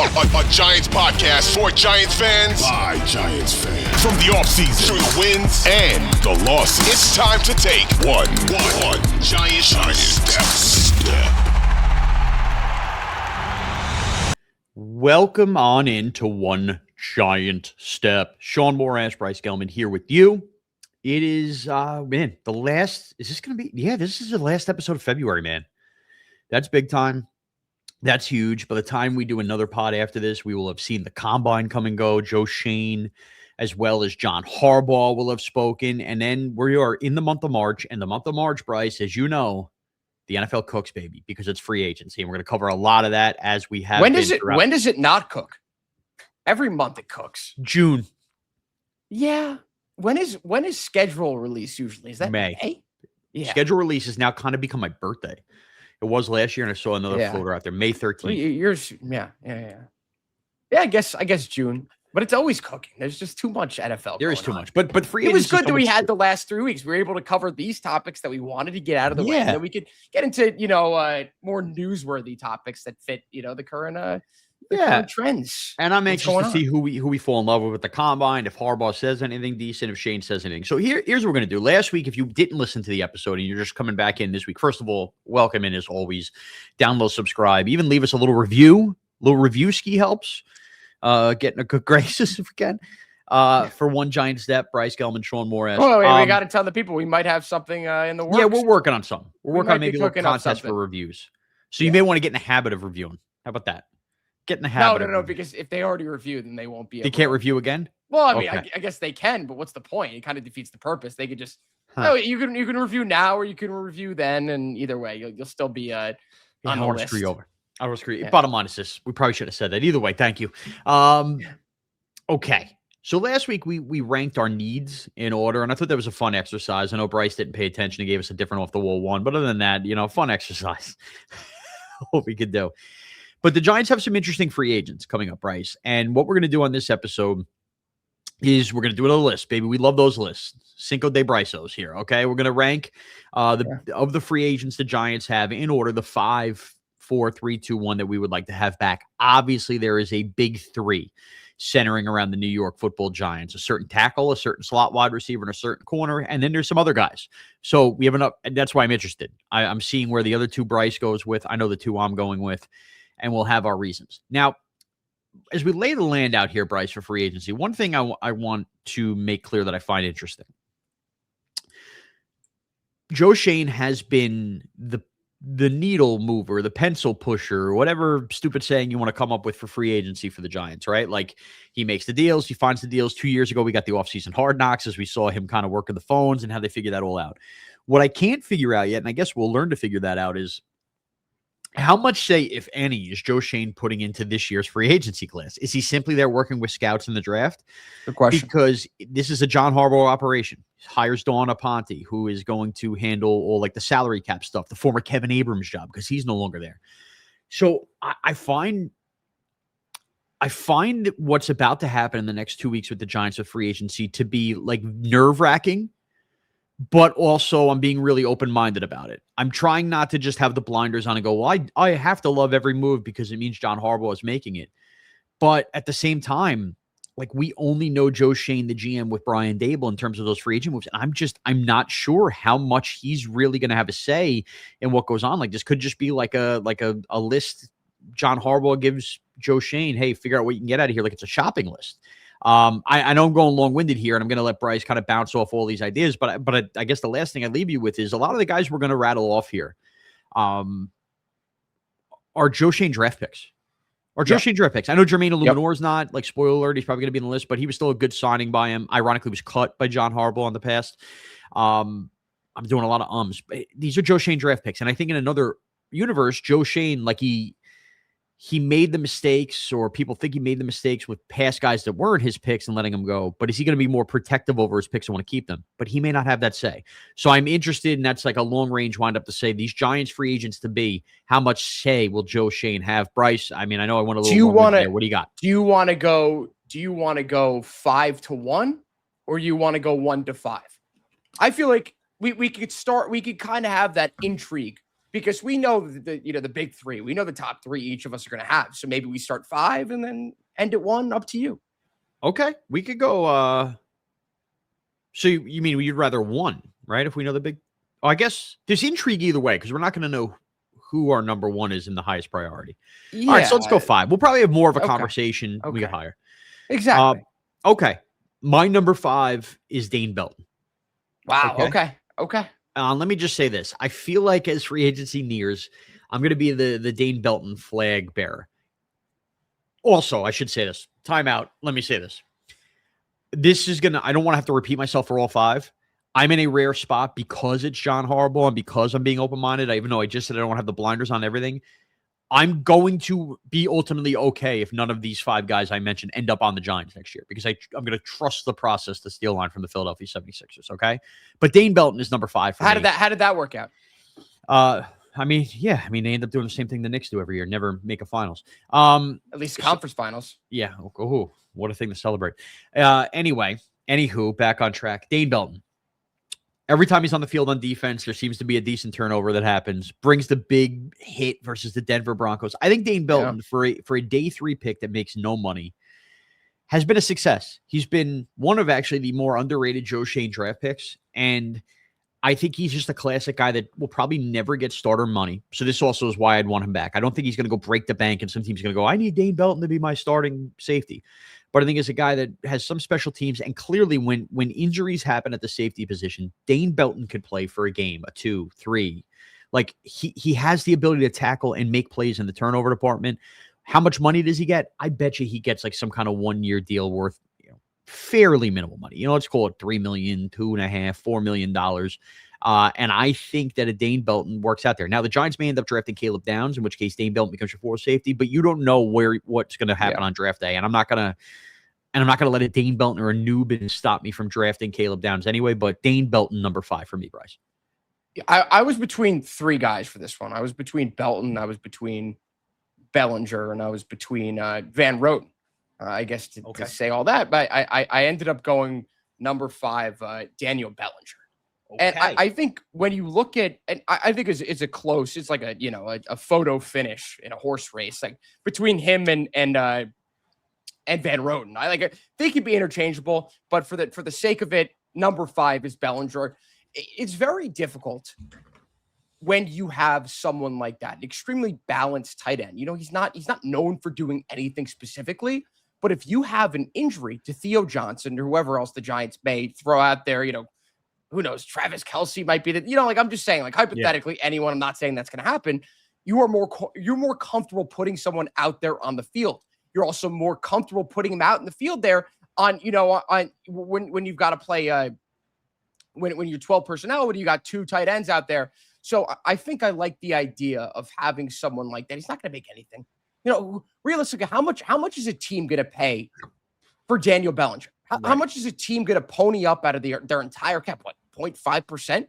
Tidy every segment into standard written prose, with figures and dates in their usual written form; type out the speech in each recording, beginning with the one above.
A Giants podcast for Giants fans By Giants fans. from the offseason through the wins and the losses. It's time to take one Giant step. Welcome on into One Giant Step. Shaun, Morash, Bryce, Gelman here with you. It is, the last, is this going to be, this is the last episode of February, man. That's big time. That's huge. By the time we do another pod after this, we will have seen the combine come and go. Joe Schoen, as well as John Harbaugh will have spoken. And then we are in the month of March. And the month of March, Bryce, as you know, the NFL cooks, baby, because it's free agency. And we're going to cover a lot of that as we have. When does it not cook? Every month it cooks. June. Yeah. When is schedule release usually? Is that May? Yeah. Schedule release has now kind of become my birthday. It was last year, and I saw another floater out there, May 13th. Well, yours, yeah. I guess June. But it's always cooking. There's just too much NFL. There is too much. But free it was good that we much... had the last 3 weeks. We were able to cover these topics that we wanted to get out of the way. And then we could get into, more newsworthy topics that fit, the current current trends. And I'm anxious to see who we fall in love with the combine, if Harbaugh says anything decent, if Shane says anything. So here's what we're going to do. Last week, if you didn't listen to the episode and you're just coming back in this week, first of all, welcome in as always. Download, subscribe, even leave us a little review. Ski helps. Getting a good graces if we can. For One Giant Step, Bryce, Gelman, Shaun, Morash. Oh, we got to tell the people we might have something in the works. Yeah, we're working on something. We're working on maybe a little contest for reviews. So you may want to get in the habit of reviewing. How about that? Get in the habit. No, because if they already reviewed, then they won't be able They can't review again? Well, I mean, I guess they can, but what's the point? It kind of defeats the purpose. They could just, you can review now or you can review then, and either way, you'll still be on the list. Screw you over. I will screw you. Yeah. Bottom line is this. We probably should have said that. Either way, thank you. Okay. So last week we ranked our needs in order, and I thought that was a fun exercise. I know Bryce didn't pay attention and gave us a different off-the-wall one, but other than that, fun exercise. What we could do. But the Giants have some interesting free agents coming up, Bryce. And what we're going to do on this episode is we're going to do another list, baby. We love those lists. Cinco de Bryceos here, okay? We're going to rank of the free agents the Giants have in order, the 5, 4, 3, 2, 1 that we would like to have back. Obviously, there is a big 3 centering around the New York Football Giants, a certain tackle, a certain slot wide receiver, and a certain corner, and then there's some other guys. So we have enough, and that's why I'm interested. I'm seeing where the other 2 Bryce goes with. I know the 2 I'm going with, and we'll have our reasons. Now, as we lay the land out here, Bryce, for free agency, one thing I want to make clear that I find interesting. Joe Schoen has been the needle mover, the pencil pusher, whatever stupid saying you want to come up with for free agency for the Giants, right? Like he makes the deals, he finds the deals. 2 years ago, we got the offseason hard knocks as we saw him kind of working the phones and how they figure that all out. What I can't figure out yet, and I guess we'll learn to figure that out, is how much, say, if any, is Joe Schoen putting into this year's free agency class? Is he simply there working with scouts in the draft? Good question. Because this is a John Harbaugh operation. He hires Dawn Aponte, who is going to handle all like the salary cap stuff, the former Kevin Abrams job, because he's no longer there. So I find what's about to happen in the next 2 weeks with the Giants with free agency to be like nerve-wracking. But also I'm being really open-minded about it. I'm trying not to just have the blinders on and go, well, I have to love every move because it means John Harbaugh is making it. But at the same time, like we only know Joe Schoen, the GM, with Brian Dable in terms of those free agent moves. And I'm not sure how much he's really going to have a say in what goes on. Like this could just be like a list John Harbaugh gives Joe Schoen. Hey, figure out what you can get out of here. Like it's a shopping list. I know I'm going long-winded here, and I'm going to let Bryce kind of bounce off all these ideas, but I guess the last thing I leave you with is a lot of the guys we're going to rattle off here are Joe Schoen draft picks. Joe Schoen draft picks. I know Jermaine Illuminor's not, like, spoiler alert, he's probably going to be in the list, but he was still a good signing by him. Ironically, was cut by John Harbaugh in the past. I'm doing a lot of ums. But these are Joe Schoen draft picks, and I think in another universe, Joe Schoen, like he made the mistakes, or people think he made the mistakes with past guys that weren't his picks and letting them go. But is he going to be more protective over his picks and want to keep them? But he may not have that say. So I'm interested, and that's like a long range windup to say these Giants free agents to be, how much say will Joe Schoen have? Bryce, I mean, I know I want a little more there. What do you got? Do you want to go 5 to 1 or you want to go 1 to 5? I feel like we could kind of have that intrigue because we know the big three. We know the top three each of us are going to have. So maybe we start 5 and then end at 1. Up to you. Okay, we could go. So you mean you'd rather 1, right? If we know the big. Oh, I guess there's intrigue either way because we're not going to know who our number 1 is in the highest priority. Yeah. All right, so let's go 5. We'll probably have more of a conversation when we get higher. Exactly. Okay. My number 5 is Dane Belton. Wow. Okay. Let me just say this. I feel like as free agency nears, I'm going to be the Dane Belton flag bearer. Also, I should say this. Timeout. Let me say this. I don't want to have to repeat myself for all 5. I'm in a rare spot because it's John Harbaugh and because I'm being open-minded, even though I just said I don't have the blinders on everything. I'm going to be ultimately okay if none of these 5 guys I mentioned end up on the Giants next year because I'm going to trust the process to steal line from the Philadelphia 76ers, okay? But Dane Belton is number 5 for me. How did that work out? They end up doing the same thing the Knicks do every year, never make a finals. At least conference finals. Yeah. Oh, what a thing to celebrate. Anywho, back on track. Dane Belton. Every time he's on the field on defense, there seems to be a decent turnover that happens. Brings the big hit versus the Denver Broncos. I think Dane Belton, for a day 3 pick that makes no money, has been a success. He's been one of actually the more underrated Joe Shane draft picks. And I think he's just a classic guy that will probably never get starter money. So this also is why I'd want him back. I don't think he's going to go break the bank and some team's going to go, I need Dane Belton to be my starting safety. But I think it's a guy that has some special teams. And clearly when injuries happen at the safety position, Dane Belton could play for a game, a 2, 3. Like he has the ability to tackle and make plays in the turnover department. How much money does he get? I bet you he gets like some kind of 1-year deal worth fairly minimal money. Let's call it $3 million, $2.5 million, $4 million. And I think that a Dane Belton works out there. Now, the Giants may end up drafting Caleb Downs, in which case Dane Belton becomes your 4 safety, but you don't know what's going to happen on draft day. And I'm not going to let a Dane Belton or a noob stop me from drafting Caleb Downs anyway. But Dane Belton, number 5 for me, Bryce. I was between 3 guys for this one. I was between Belton, I was between Bellinger, and I was between Van Roten. I guess to say all that, but I ended up going number 5, Daniel Bellinger. Okay. And I think when you look at, and I think it's a close, it's like a photo finish in a horse race, like between him and Van Roten. They could be interchangeable, but for the sake of it, number 5 is Bellinger. It's very difficult when you have someone like that, an extremely balanced tight end. He's not known for doing anything specifically. But if you have an injury to Theo Johnson or whoever else the Giants may throw out there, who knows, Travis Kelce might be I'm just saying, hypothetically, anyone, I'm not saying that's going to happen. You're more comfortable putting someone out there on the field. You're also more comfortable putting him out in the field there on when you've got to play, when you're 12 personnel, when you got 2 tight ends out there. So I think I like the idea of having someone like that. He's not going to make anything. Realistically, how much is a team going to pay for Daniel Bellinger? How much is a team going to pony up out of their entire cap? 0.5%?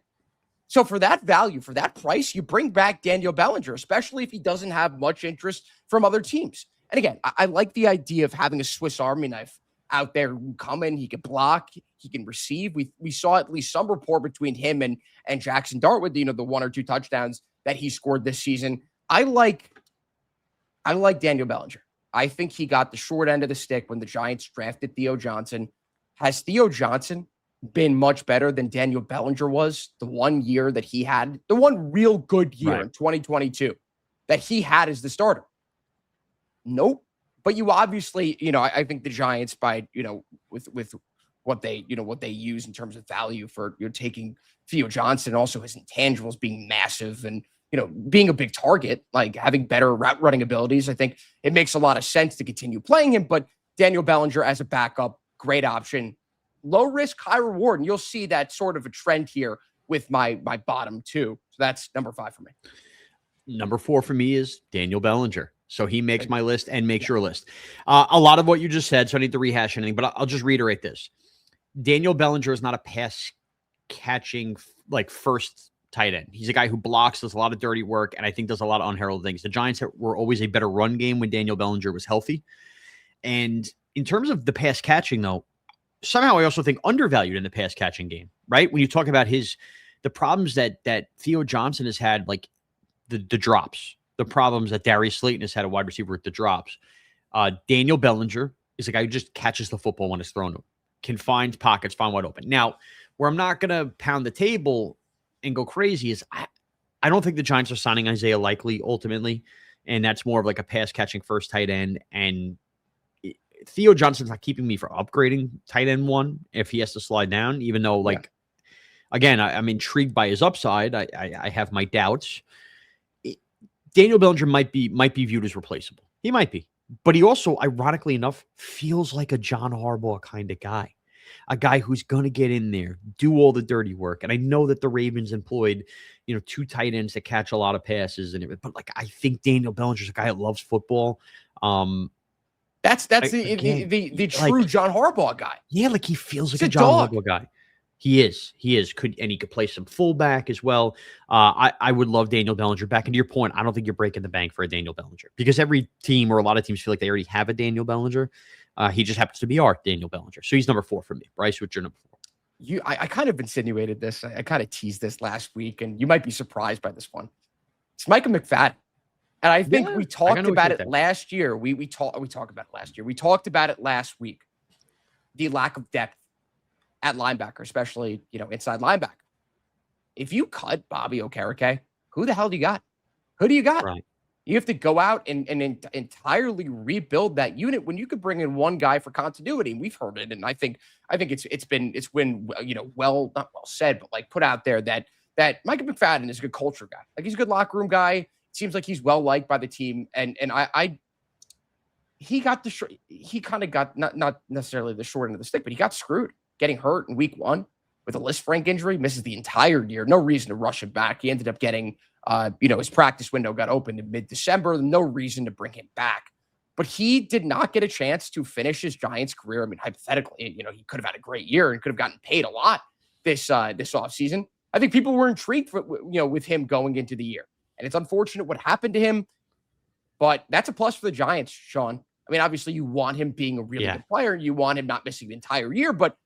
So for that value, for that price, you bring back Daniel Bellinger, especially if he doesn't have much interest from other teams. And again, I like the idea of having a Swiss Army knife out there coming. He can block, he can receive. We saw at least some rapport between him and Jackson Dart with the 1 or 2 touchdowns that he scored this season. I like Daniel Bellinger. I think he got the short end of the stick when the Giants drafted Theo Johnson. Has Theo Johnson been much better than Daniel Bellinger was the 1 year that he had, the one real good year in 2022 that he had as the starter? Nope. But you obviously, I think the Giants with what they use in terms of value for taking Theo Johnson, also his intangibles being massive and being a big target, like having better route running abilities. I think it makes a lot of sense to continue playing him, but Daniel Bellinger as a backup, great option, low risk, high reward. And you'll see that sort of a trend here with my bottom 2. So that's number 5 for me. Number 4 for me is Daniel Bellinger. So he makes my list and makes your list. A lot of what you just said, so I need to rehash anything, but I'll just reiterate this. Daniel Bellinger is not a pass catching first tight end. He's a guy who blocks, does a lot of dirty work, and I think does a lot of unheralded things. The Giants were always a better run game when Daniel Bellinger was healthy. And in terms of the pass catching, though, somehow I also think undervalued in the pass catching game, right? When you talk about the problems that Theo Johnson has had, drops, the problems that Darius Slayton has had a wide receiver with the drops. Daniel Bellinger is a guy who just catches the football when it's thrown to him, can find pockets, find wide open. Now, where I'm not going to pound the table and go crazy is I don't think the Giants are signing Isaiah Likely ultimately, and that's more of like a pass-catching first tight end. And Theo Johnson's not keeping me from upgrading tight end one if he has to slide down, even though, again, I'm intrigued by his upside. I have my doubts. Daniel Bellinger might be viewed as replaceable. He might be. But he also, ironically enough, feels like a John Harbaugh kind of guy. A guy who's going to get in there, do all the dirty work. And I know that the Ravens employed, 2 tight ends to catch a lot of passes and everything. But I think Daniel Bellinger's a guy that loves football. That's the true John Harbaugh guy. Yeah, he feels like a John Harbaugh guy. He is. He could play some fullback as well. I would love Daniel Bellinger back. And to your point, I don't think you're breaking the bank for a Daniel Bellinger because every team or a lot of teams feel like they already have a Daniel Bellinger. He just happens to be our Daniel Bellinger. So he's number 4 for me. Bryce, what's your number 4? I kind of insinuated this. I kind of teased this last week, and you might be surprised by this one. It's Micah McFadden. And I think we talked about it last year. We talked about it last year. We talked about it last week. The lack of depth at linebacker, especially, inside linebacker. If you cut Bobby Okereke, who the hell do you got? Who do you got? Right. You have to go out and entirely rebuild that unit when you could bring in one guy for continuity. And we've heard it. And I think it's been not well said, but put out there that Micah McFadden is a good culture guy. He's a good locker room guy. Seems like he's well liked by the team. And he got he kind of got not necessarily the short end of the stick, but he got screwed getting hurt in week 1 with a Liz Frank injury, misses the entire year. No reason to rush him back. He ended up getting, his practice window got opened in mid-December. No reason to bring him back. But he did not get a chance to finish his Giants career. I mean, hypothetically, he could have had a great year and could have gotten paid a lot this offseason. I think people were intrigued with him going into the year. And it's unfortunate what happened to him, but that's a plus for the Giants, Shaun. I mean, obviously you want him being a really good player. You want him not missing the entire year, but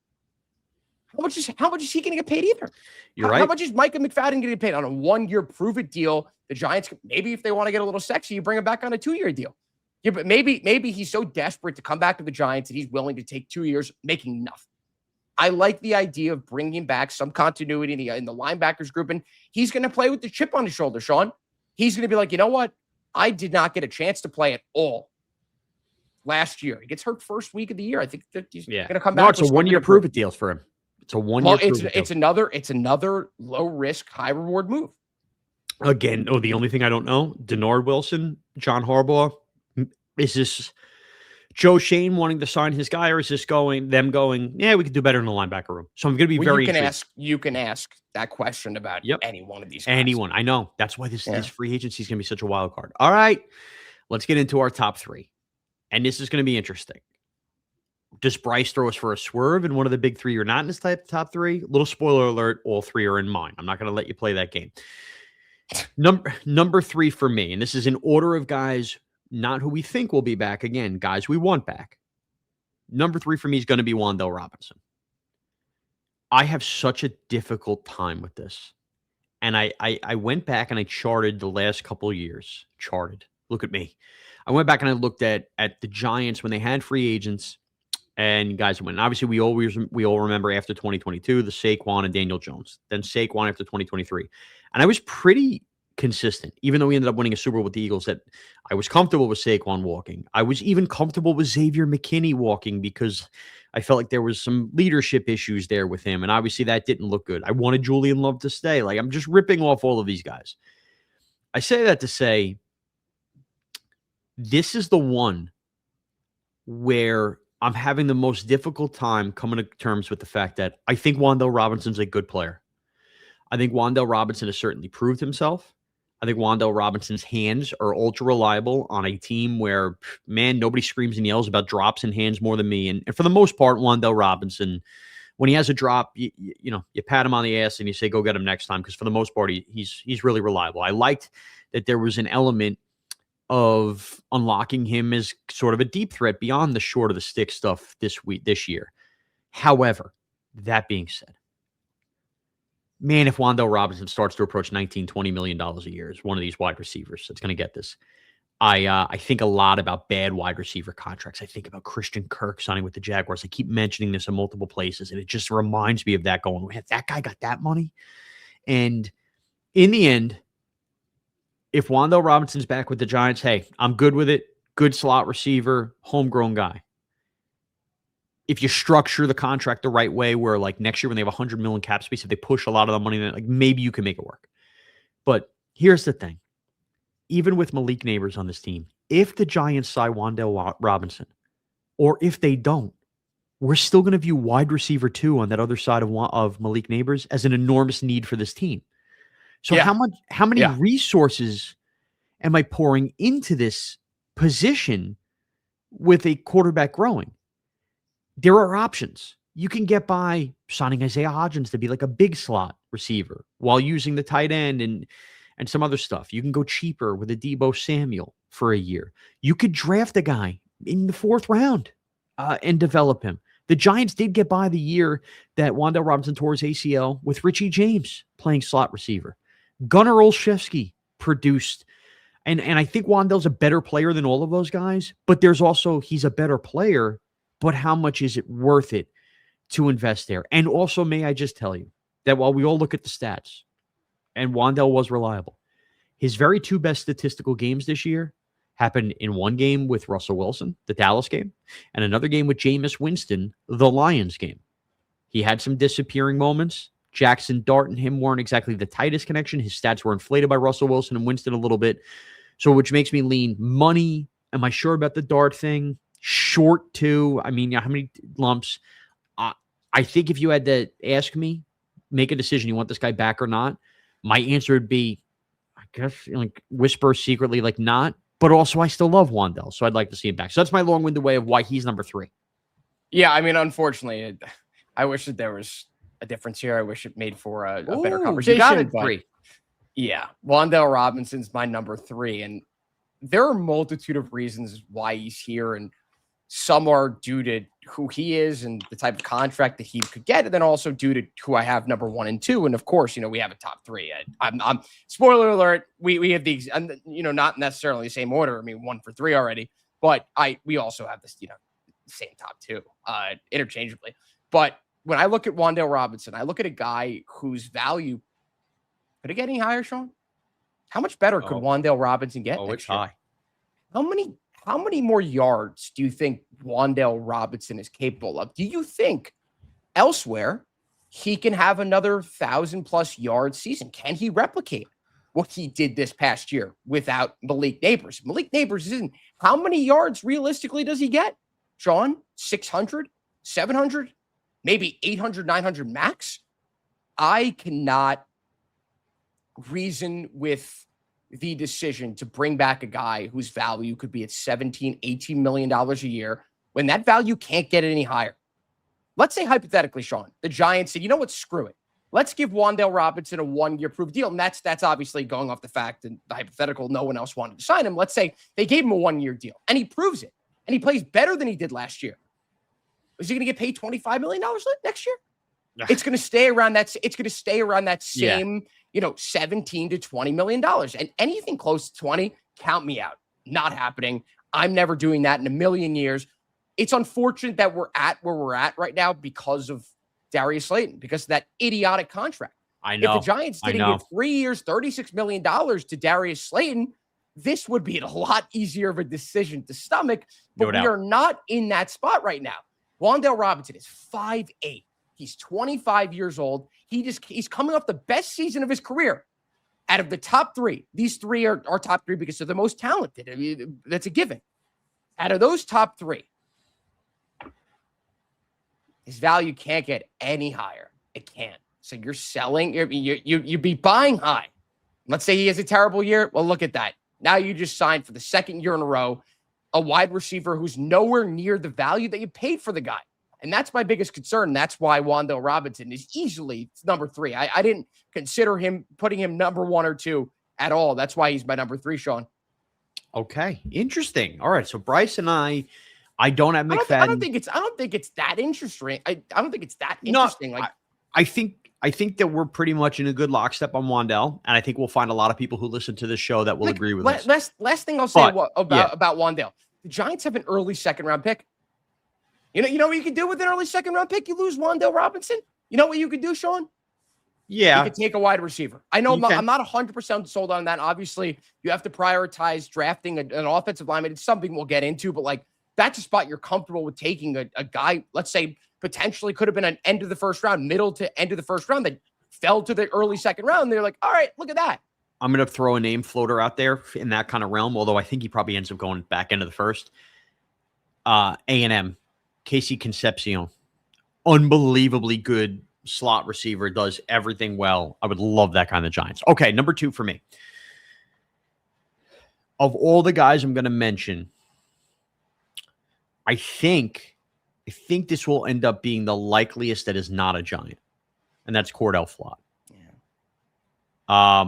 how much is he going to get paid either? You're right. How much is Micah McFadden going to get paid on a 1-year prove-it deal? The Giants, maybe if they want to get a little sexy, you bring him back on a 2-year deal. Yeah, but maybe he's so desperate to come back to the Giants that he's willing to take 2 years making nothing. I like the idea of bringing back some continuity in the linebackers group, and he's going to play with the chip on his shoulder, Shaun. He's going to be like, you know what? I did not get a chance to play at all last year. He gets hurt first week of the year. I think that he's going to come back. No, it's a 1-year prove-it deal for him. It's a 1-year prove-it deal. It's another low-risk, high-reward move. Again, the only thing I don't know, Denard Wilson, John Harbaugh, is this Joe Shane wanting to sign his guy, or is this them going, yeah, we could do better in the linebacker room? So I'm going to be very intrigued. You can ask that question about any one of these guys. Anyone. I know. That's why this free agency is going to be such a wild card. All right. Let's get into our top 3. And this is going to be interesting. Does Bryce throw us for a swerve in one of the big 3 or not in this top 3? Little spoiler alert, all 3 are in mine. I'm not going to let you play that game. Number 3 for me, and this is in order of guys not who we think will be back, again, guys we want back. Number 3 for me is going to be Wan'Dale Robinson. I have such a difficult time with this. And I went back and I charted the last couple of years. Look at me. I went back and I looked at the Giants when they had free agents and guys went. Obviously, we all remember after 2022, the Saquon and Daniel Jones. Then Saquon after 2023. And I was pretty consistent, even though we ended up winning a Super Bowl with the Eagles, that I was comfortable with Saquon walking. I was even comfortable with Xavier McKinney walking because I felt like there was some leadership issues there with him. And obviously that didn't look good. I wanted Julian Love to stay. I'm just ripping off all of these guys. I say that to say, this is the one where I'm having the most difficult time coming to terms with the fact that I think Wan'Dale Robinson's a good player. I think Wan'Dale Robinson has certainly proved himself. I think Wan'Dale Robinson's hands are ultra reliable on a team where, man, nobody screams and yells about drops in hands more than me. And for the most part, Wan'Dale Robinson, when he has a drop, you pat him on the ass and you say, go get him next time. Because for the most part, he's really reliable. I liked that there was an element of unlocking him as sort of a deep threat beyond the short of the stick stuff this year. However, that being said, man, if Wan'Dale Robinson starts to approach $19, $20 million a year as one of these wide receivers that's going to get this, I think a lot about bad wide receiver contracts. I think about Christian Kirk signing with the Jaguars. I keep mentioning this in multiple places, and it just reminds me of that going, man, that guy got that money. And in the end, if Wan'Dale Robinson's back with the Giants, hey, I'm good with it. Good slot receiver, homegrown guy. If you structure the contract the right way, where like next year when they have $100 million cap space, if they push a lot of the money, then like maybe you can make it work. But here's the thing. Even with Malik Neighbors on this team, if the Giants sign Wan'Dale Robinson, or if they don't, we're still going to view wide receiver 2 on that other side of Malik Neighbors as an enormous need for this team. So how many resources am I pouring into this position with a quarterback growing? There are options. You can get by signing Isaiah Hodgins to be like a big slot receiver while using the tight end and some other stuff. You can go cheaper with a Deebo Samuel for a year. You could draft a guy in the 4th round and develop him. The Giants did get by the year that Wan'Dale Robinson tore his ACL with Richie James playing slot receiver. Gunnar Olszewski produced. And I think Wan'Dale's a better player than all of those guys, but there's also, he's a better player, but how much is it worth it to invest there? And also, may I just tell you that while we all look at the stats, and Wan'Dale was reliable, his very 2 best statistical games this year happened in one game with Russell Wilson, the Dallas game, and another game with Jameis Winston, the Lions game. He had some disappearing moments. Jackson Dart and him weren't exactly the tightest connection. His stats were inflated by Russell Wilson and Winston a little bit. So which makes me lean money. Am I sure about the Dart thing? Short too. I mean, how many lumps? I think if you had to ask me, make a decision, you want this guy back or not, my answer would be, I guess, like whisper secretly, like not. But also, I still love Wan'Dale, so I'd like to see him back. So that's my long-winded way of why he's number 3. Yeah, I mean, unfortunately, I wish that there was a difference here. I wish it made for a better conversation. You got it, 3. Yeah, Wan'Dale Robinson's my number 3, and there are a multitude of reasons why he's here, and some are due to who he is and the type of contract that he could get, and then also due to who I have number 1 and 2. And of course, we have a top 3. I'm spoiler alert. We have these, not necessarily the same order. I mean, 1 for 3 already, but we also have this, same top 2, interchangeably. But when I look at Wan'Dale Robinson, I look at a guy whose value could it get any higher, Shaun? How much better could Wan'Dale Robinson get? It's high. How many more yards do you think Wan'Dale Robinson is capable of? Do you think elsewhere he can have another 1,000+ yard season? Can he replicate what he did this past year without Malik Neighbors? Malik Neighbors isn't. How many yards realistically does he get, Shaun? 600, 700, maybe 800, 900 max? I cannot reason with the decision to bring back a guy whose value could be at $17, $18 million a year when that value can't get any higher. Let's say hypothetically, Shaun, the Giants said, you know what, screw it. Let's give Wan'Dale Robinson a 1-year proof deal. And that's obviously going off the fact and the hypothetical, no one else wanted to sign him. Let's say they gave him a 1-year deal and he proves it and he plays better than he did last year. Is he going to get paid $25 million next year? It's going to stay around that. It's going to stay around that same, $17 to $20 million, and anything close to 20, count me out. Not happening. I'm never doing that in a million years. It's unfortunate that we're at where we're at right now because of Darius Slayton, because of that idiotic contract. I know. If the Giants didn't give 3 years, $36 million to Darius Slayton, this would be a lot easier of a decision to stomach. But we are not in that spot right now. Wan'Dale Robinson is 5'8". He's 25 years old. He's coming off the best season of his career. Out of the top 3, these 3 are top 3 because they're the most talented. I mean, that's a given. Out of those top 3, his value can't get any higher. It can't. So you're selling. You'd be buying high. Let's say he has a terrible year. Well, look at that. Now you just signed for the 2nd year in a row a wide receiver who's nowhere near the value that you paid for the guy. And that's my biggest concern. That's why Wan'Dale Robinson is easily number 3. I didn't consider putting him number 1 or 2 at all. That's why he's my number 3, Shaun. Okay. Interesting. All right. So Bryce and I don't have McFadden. I don't think it's that interesting. I don't think it's that interesting. I think I think that we're pretty much in a good lockstep on Wan'Dale, and I think we'll find a lot of people who listen to this show that will agree with us. Last thing I'll say about Wan'Dale. The Giants have an early second-round pick. You know what you can do with an early second-round pick? You lose Wan'Dale Robinson. You know what you could do, Shaun? Yeah. You could take a wide receiver. I know I'm not 100% sold on that. Obviously, you have to prioritize drafting an offensive lineman. It's something we'll get into, but like that's a spot you're comfortable with taking a guy, let's say, potentially could have been an end of the first round, middle to end of the first round that fell to the early second round. They're like, all right, look at that. I'm going to throw a name floater out there in that kind of realm, although I think he probably ends up going back into the first. A&M, Casey Concepcion. Unbelievably good slot receiver, does everything well. I would love that kind of Giants. Okay, number 2 for me. Of all the guys I'm going to mention, I think this will end up being the likeliest that is not a Giant, and that's Cordale Flott. Yeah.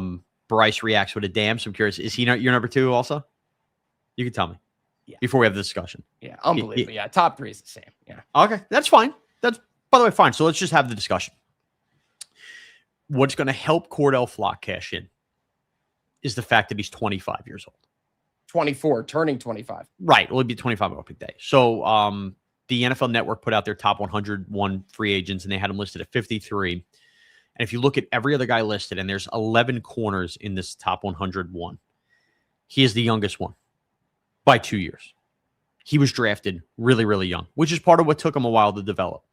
Bryce reacts with a damn. So I'm curious, is he your number 2 also? You can tell me. Yeah. Before we have the discussion. Yeah, unbelievable. Yeah, top 3 is the same. Yeah. Okay, that's fine. That's, by the way, fine. So let's just have the discussion. What's going to help Cordale Flott cash in is the fact that he's 25 years old. 24, turning 25. Right. Well, it'd be 25 on opening day. So the NFL Network put out their top 101 free agents, and they had him listed at 53. And if you look at every other guy listed, and there's 11 corners in this top 101, he is the youngest one by 2 years. He was drafted really, really young, which is part of what took him a while to develop.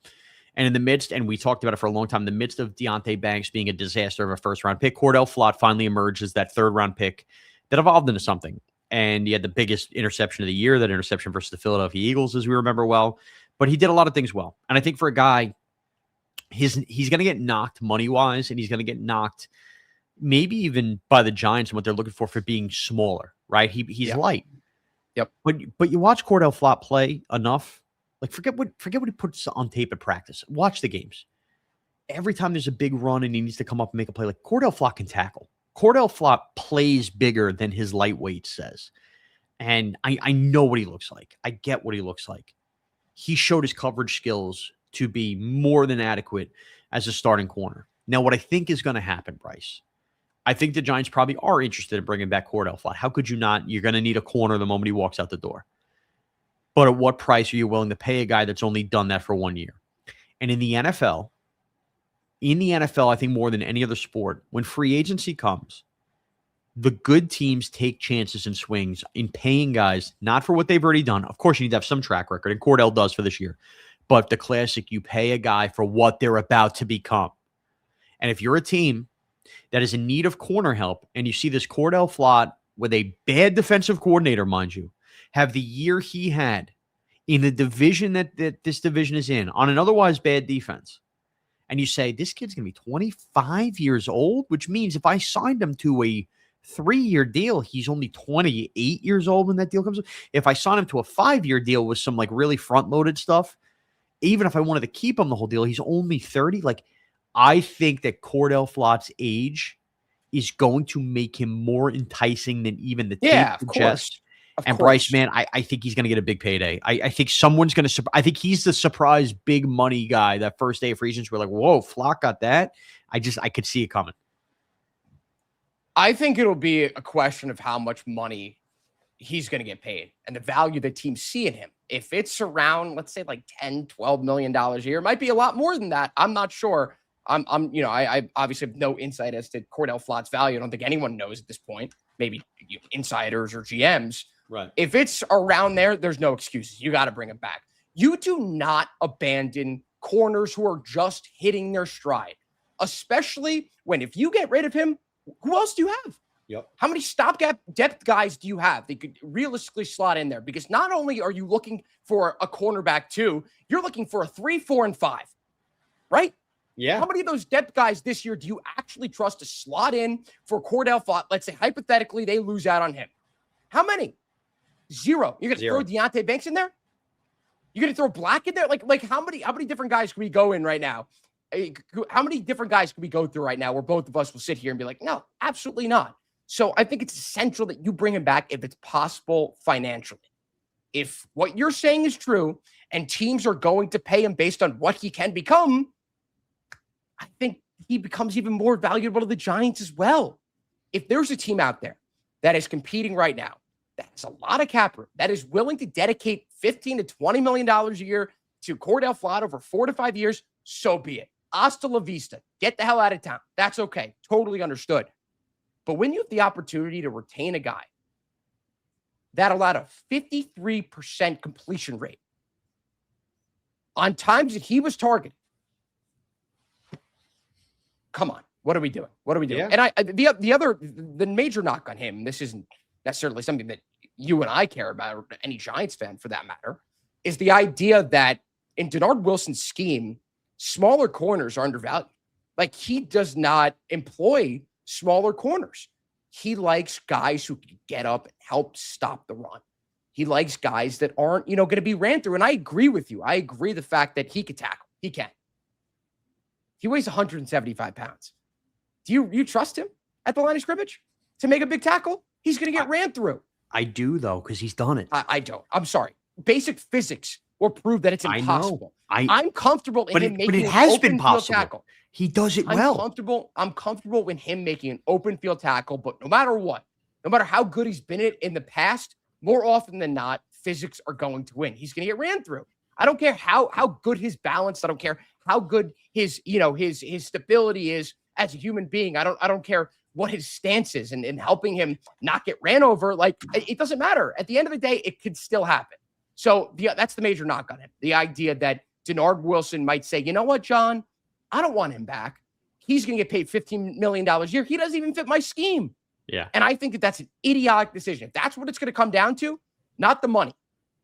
And in the midst, and we talked about it for a long time, in the midst of Deonte Banks being a disaster of a first-round pick, Cordale Flott finally emerged as that third-round pick that evolved into something. And he had the biggest interception of the year, that interception versus the Philadelphia Eagles, as we remember well. But he did a lot of things well. And I think for a guy, he's going to get knocked money-wise, and he's going to get knocked maybe even by the Giants and what they're looking for being smaller, right? He's light. Yep. But you watch Cordale Flott play enough, like forget what he puts on tape at practice. Watch the games. Every time there's a big run and he needs to come up and make a play, like Cordale Flott can tackle. Cordale Flott plays bigger than his lightweight says. And I know what he looks like. I get what he looks like. He showed his coverage skills to be more than adequate as a starting corner. Now, what I think is going to happen, Bryce, I think the Giants probably are interested in bringing back Cordale Flott. How could you not? You're going to need a corner the moment he walks out the door. But at what price are you willing to pay a guy that's only done that for 1 year? And in the NFL, I think more than any other sport, when free agency comes, the good teams take chances and swings in paying guys, not for what they've already done. Of course, you need to have some track record, and Cordale does for this year. But the classic, you pay a guy for what they're about to become. And if you're a team that is in need of corner help, and you see this Cordale Flott with a bad defensive coordinator, mind you, have the year he had in the division that this division is in, on an otherwise bad defense, and you say, this kid's going to be 25 years old, which means if I signed him to a 3-year deal, he's only 28 years old when that deal comes up. If I signed him to a 5-year deal with some like really front-loaded stuff, even if I wanted to keep him the whole deal, he's only 30. Like, I think that Cordale Flott's age is going to make him more enticing than even the tape suggests. And Bryce, man, I think he's going to get a big payday. I think someone's going to – I think he's the surprise big money guy that first day of free agents. We're like, whoa, Flott got that? I could see it coming. I think it'll be a question of how much money he's going to get paid and the value that teams see in him. If it's around, let's say like $10, $12 million a year, it might be a lot more than that. I'm not sure. I obviously have no insight as to Cordale Flott's value. I don't think anyone knows at this point. Maybe insiders or GMs. Right. If it's around there, there's no excuses. You got to bring him back. You do not abandon corners who are just hitting their stride, especially when if you get rid of him, who else do you have? Yep. How many stopgap depth guys do you have that could realistically slot in there? Because not only are you looking for a cornerback too, you're looking for a 3, 4, and 5, right? Yeah. How many of those depth guys this year do you actually trust to slot in for Cordale Flott? Let's say hypothetically they lose out on him. How many? 0. You're going to throw Deonte Banks in there? You're going to throw Black in there? Like how many different guys can we go in right now? How many different guys can we go through right now where both of us will sit here and be like, no, absolutely not. So I think it's essential that you bring him back if it's possible financially. If what you're saying is true and teams are going to pay him based on what he can become, I think he becomes even more valuable to the Giants as well. If there's a team out there that is competing right now, that's a lot of cap room, that is willing to dedicate $15 to $20 million a year to Cordale Flott over 4 to 5 years, so be it. Hasta la vista. Get the hell out of town. That's okay. Totally understood. But when you have the opportunity to retain a guy that allowed a 53% completion rate on times that he was targeted, come on. What are we doing? What are we doing? Yeah. And the major knock on him, this isn't necessarily something that you and I care about, or any Giants fan for that matter, is the idea that in Denard Wilson's scheme, smaller corners are undervalued. Like, he does not employ smaller corners. He likes guys who can get up and help stop the run. He likes guys that aren't, going to be ran through. And I agree with you. I agree the fact that he could tackle. He can. He weighs 175 pounds. Do you trust him at the line of scrimmage to make a big tackle? He's going to get ran through. I do, though, because he's done it. I don't. I'm sorry. Basic physics will prove that it's impossible. I'm comfortable in him making it has an been open possible. field tackle. He does it well. I'm comfortable in him making an open field tackle, but no matter what, no matter how good he's been in the past, more often than not, physics are going to win. He's going to get ran through. I don't care how good his balance. I don't care how good his stability is as a human being. I don't care what his stance is and helping him not get ran over. Like, it doesn't matter. At the end of the day, it could still happen. So that's the major knock on him. The idea that Denard Wilson might say, you know what, John, I don't want him back. He's going to get paid $15 million a year. He doesn't even fit my scheme. Yeah. And I think that's an idiotic decision. If that's what it's going to come down to, not the money.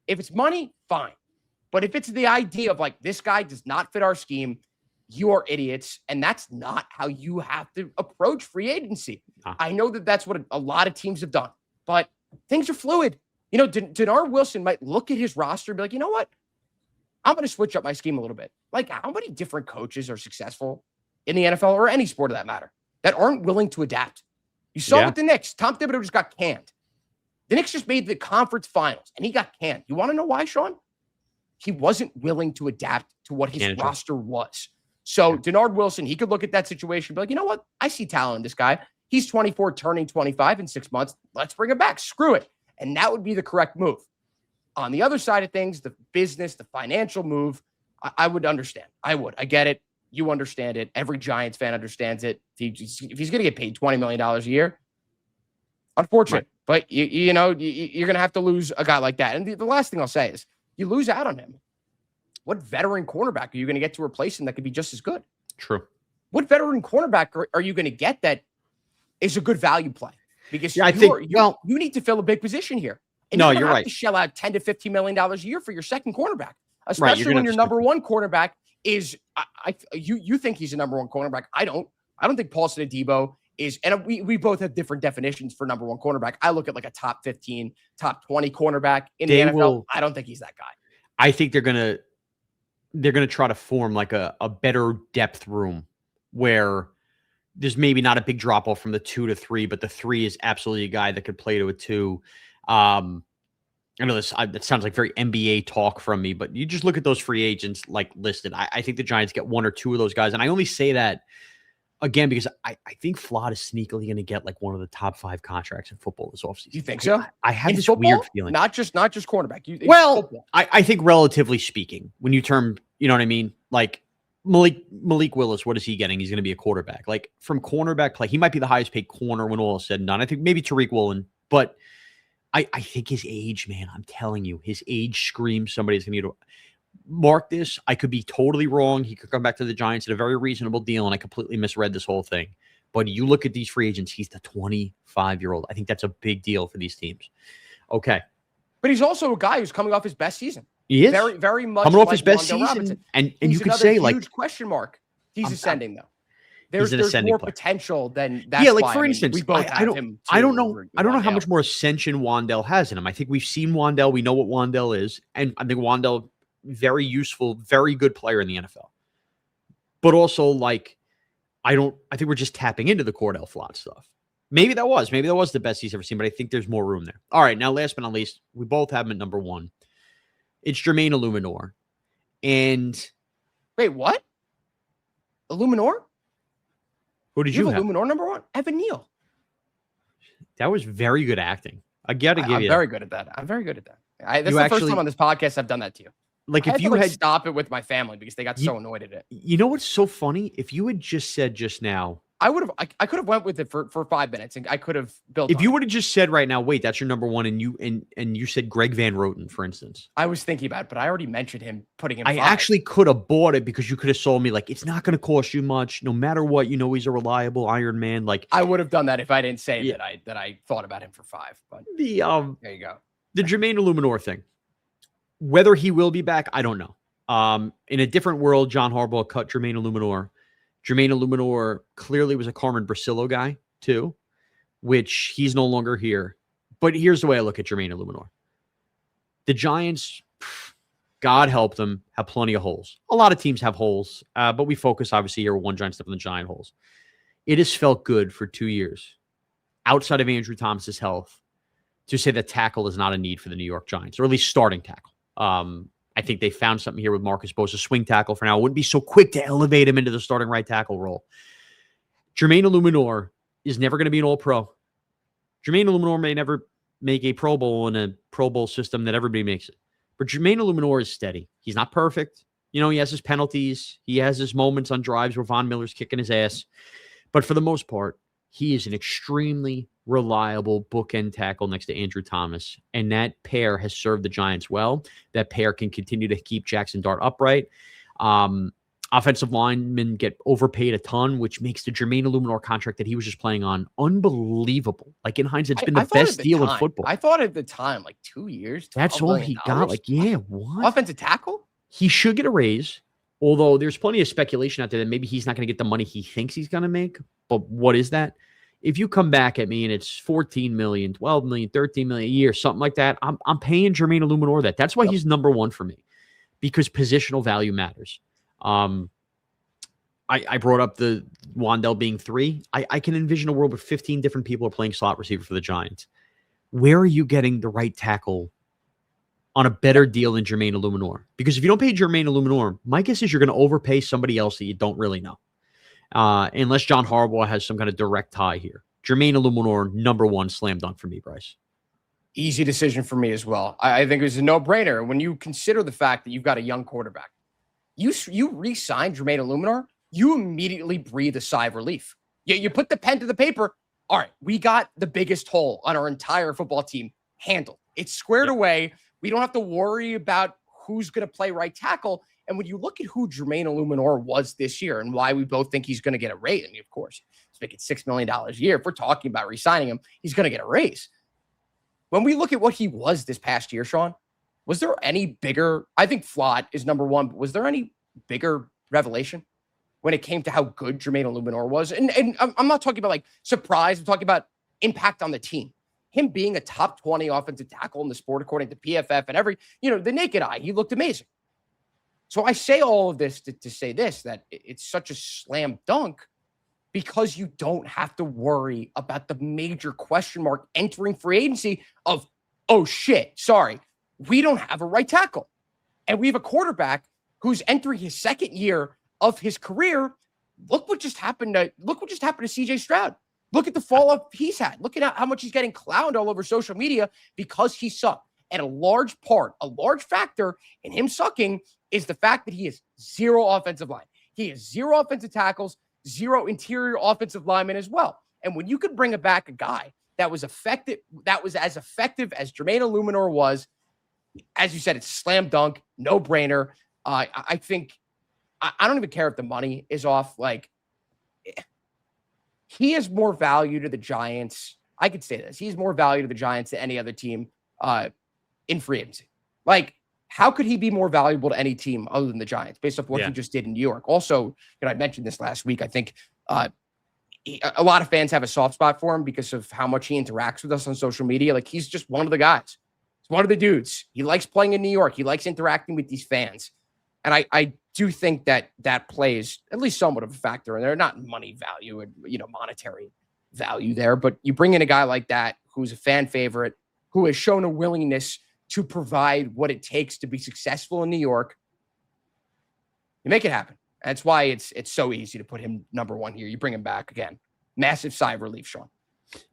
If it's money, fine. But if it's the idea of, like, this guy does not fit our scheme, you are idiots. And that's not how you have to approach free agency. I know that that's what a lot of teams have done, but things are fluid. Denard Wilson might look at his roster and be like, you know what? I'm going to switch up my scheme a little bit. Like, how many different coaches are successful in the NFL or any sport of that matter that aren't willing to adapt? You saw with the Knicks. Tom Thibodeau just got canned. The Knicks just made the conference finals, and he got canned. You want to know why, Shaun? He wasn't willing to adapt to what his roster was. So Denard Wilson, he could look at that situation and be like, you know what? I see talent in this guy. He's 24, turning 25 in 6 months. Let's bring him back. Screw it. And that would be the correct move. On the other side of things, the business, the financial move, I would understand. I would. I get it. You understand it. Every Giants fan understands it. If he's going to get paid $20 million a year, unfortunate. Right. But, you're going to have to lose a guy like that. And the last thing I'll say is, you lose out on him. What veteran cornerback are you going to get to replace him that could be just as good? True. What veteran cornerback are you going to get that is a good value play? Because you need to fill a big position here. And you're right. To shell out $10 to $15 million a year for your second cornerback, especially when your number one cornerback is. You think he's a number one cornerback? I don't. I don't think Paulson Adebo is. And we both have different definitions for number one cornerback. I look at like a top 15, top 20 cornerback in the NFL. I don't think he's that guy. I think they're gonna try to form like a better depth room where there's maybe not a big drop off from the 2 to 3, but the 3 is absolutely a guy that could play to a 2. I know that sounds like very NBA talk from me, but you just look at those free agents like listed. I think the Giants get 1 or 2 of those guys. And I only say that again, because I think Flott is sneakily going to get like one of the top 5 contracts in football this offseason. You think so? I have this weird feeling. Not just cornerback. I think relatively speaking, when you term, you know what I mean? Like Malik Willis, what is he getting? He's going to be a quarterback. Like, from cornerback play, he might be the highest paid corner when all is said and done. I think maybe Tariq Woolen, but I think his age, man, I'm telling you, his age screams somebody's going to mark this. I could be totally wrong. He could come back to the Giants at a very reasonable deal, and I completely misread this whole thing. But you look at these free agents, he's the 25-year-old. I think that's a big deal for these teams. Okay. But he's also a guy who's coming off his best season. He is. Very, very much coming off like his best Wan'Dale season. Robinson. And he's you could say, like, huge question mark. He's ascending, though. There's more potential than that. Yeah, like, for instance, we both I don't know how much more ascension Wan'Dale has in him. I think we've seen Wan'Dale. We know what Wan'Dale is. And I think Wan'Dale, very useful, very good player in the NFL. But also, like, I think we're just tapping into the Cordale Flott stuff. Maybe that was the best he's ever seen, but I think there's more room there. All right, now last but not least, we both have him at number 1. It's Jermaine Illuminor. And wait, what? Illuminor? Who did you have? have? Luminor number 1? Evan Neal. That was very good acting. I got to give I'm you very good at that. I'm very good at that. That's You the actually- first time on this podcast I've done that to you. Like, I if had you to, had stop it with my family because they got so annoyed at it. You know what's so funny? If you had just said just now, I could have went with it for 5 minutes, and I could have built. if you would have just said right now, wait, that's your number 1, and you said Greg Van Roten, for instance. I was thinking about it, but I already mentioned him putting him. I 5. actually could have bought it because you could have sold me like it's not going to cost you much, no matter what. He's a reliable Iron Man. Like, I would have done that if I didn't say that I thought about him for 5. But the there you go. The Jermaine Illuminor thing, whether he will be back, I don't know. In a different world, John Harbaugh cut Jermaine Illuminor. Jermaine Illuminor clearly was a Carmen Brasillo guy too, which he's no longer here. But here's the way I look at Jermaine Illuminor. The Giants, God help them, have plenty of holes. A lot of teams have holes, but we focus obviously here with one giant step on the giant holes. It has felt good for 2 years, outside of Andrew Thomas's health, to say that tackle is not a need for the New York Giants, or at least starting tackle. I think they found something here with Marcus Bosa, swing tackle for now. I wouldn't be so quick to elevate him into the starting right tackle role. Jermaine Illuminor is never going to be an All-Pro. Jermaine Illuminor may never make a Pro Bowl in a Pro Bowl system that everybody makes it. But Jermaine Illuminor is steady. He's not perfect. He has his penalties. He has his moments on drives where Von Miller's kicking his ass. But for the most part, he is an extremely reliable bookend tackle next to Andrew Thomas. And that pair has served the Giants well. That pair can continue to keep Jackson Dart upright. Offensive linemen get overpaid a ton, which makes the Jermaine Illuminor contract that he was just playing on unbelievable. Like, in hindsight, it's been the best deal in football. I thought at the time, 2 years. That's all he got. What? Offensive tackle? He should get a raise. Although there's plenty of speculation out there that maybe he's not going to get the money he thinks he's going to make. But what is that? If you come back at me and it's $14 million, $12 million, $13 million a year, something like that, I'm paying Jermaine Illuminor that. That's why he's number 1 for me, because positional value matters. I brought up the Wan'Dale being 3. I can envision a world where 15 different people are playing slot receiver for the Giants. Where are you getting the right tackle on a better deal than Jermaine Illuminor? Because if you don't pay Jermaine Illuminor, my guess is you're going to overpay somebody else that you don't really know. Unless John Harbaugh has some kind of direct tie here. Jermaine Illuminor, number 1 slam dunk for me, Bryce. Easy decision for me as well. I think it was a no-brainer. When you consider the fact that you've got a young quarterback, you re-sign Jermaine Illuminor, you immediately breathe a sigh of relief. You put the pen to the paper. All right, we got the biggest hole on our entire football team handled. It's squared away. We don't have to worry about who's going to play right tackle. And when you look at who Jermaine Illuminor was this year and why we both think he's going to get a raise, I mean, of course, he's making $6 million a year. If we're talking about re-signing him, he's going to get a raise. When we look at what he was this past year, Shaun, was there any bigger? I think Flott is number 1, but was there any bigger revelation when it came to how good Jermaine Illuminor was? And I'm not talking about surprise. I'm talking about impact on the team. Him being a top 20 offensive tackle in the sport, according to PFF and the naked eye, he looked amazing. So I say all of this to say this, that it's such a slam dunk because you don't have to worry about the major question mark entering free agency of, oh shit, sorry, we don't have a right tackle. And we have a quarterback who's entering his second year of his career. Look what just happened to CJ Stroud. Look at the fall off he's had. Look at how much he's getting clowned all over social media because he sucked. And a large factor in him sucking is the fact that he has 0 offensive line. He has 0 offensive tackles, 0 interior offensive linemen as well. And when you could bring back a guy that was effective, that was as effective as Jermaine Illuminor was, as you said, it's slam dunk, no brainer. I think I don't even care if the money is off. He is more value to the Giants. I could say this. He's more value to the Giants than any other team in free agency. How could he be more valuable to any team other than the Giants based off what he just did in New York? Also, I mentioned this last week. I think a lot of fans have a soft spot for him because of how much he interacts with us on social media. He's just one of the guys. He's one of the dudes. He likes playing in New York. He likes interacting with these fans. And I do think that plays at least somewhat of a factor. And they're not money value and, monetary value there. But you bring in a guy like that who's a fan favorite, who has shown a willingness to provide what it takes to be successful in New York. You make it happen. That's why it's so easy to put him number one here. You bring him back again. Massive sigh of relief, Shaun.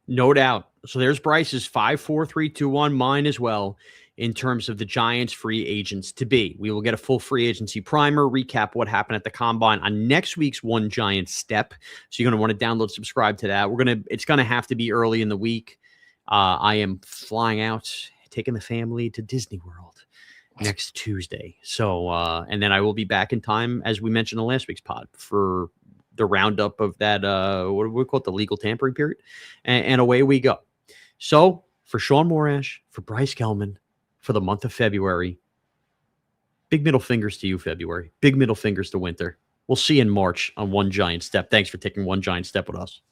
No doubt. So there's Bryce's 5, 4, 3, 2, 1, mine as well, in terms of the Giants free agents to be. We will get a full free agency primer, recap what happened at the Combine on next week's One Giant Step. So you're going to want to download, subscribe to that. It's going to have to be early in the week. I am flying out, taking the family to Disney World next Tuesday. So, and then I will be back in time, as we mentioned in last week's pod, for the roundup of that, what do we call it, the legal tampering period, and away we go. So for Shaun Morash, for Bryce Gelman, for the month of February, big middle fingers to you, February. Big middle fingers to winter. We'll see you in March on One Giant Step. Thanks for taking One Giant Step with us.